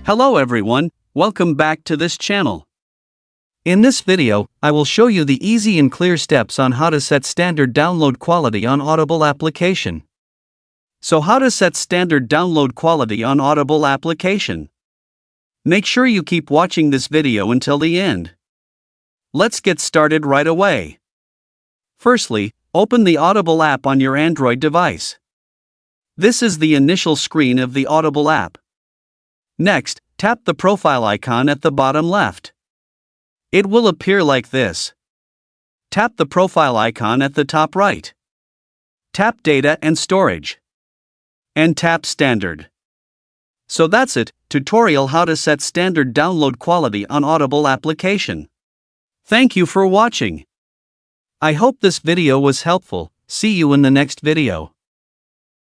Hello everyone, welcome back to this channel. In this video, I will show you the easy and clear steps on how to set standard download quality on Audible application. So how to set standard download quality on Audible application? Make sure you keep watching this video until the end. Let's get started right away. Firstly, open the Audible app on your Android device. This is the initial screen of the Audible app. Next, tap the profile icon at the bottom left. It will appear like this. Tap the profile icon at the top right. Tap Data and Storage. And tap Standard. So that's it, tutorial how to set standard download quality on Audible application. Thank you for watching. I hope this video was helpful. See you in the next video.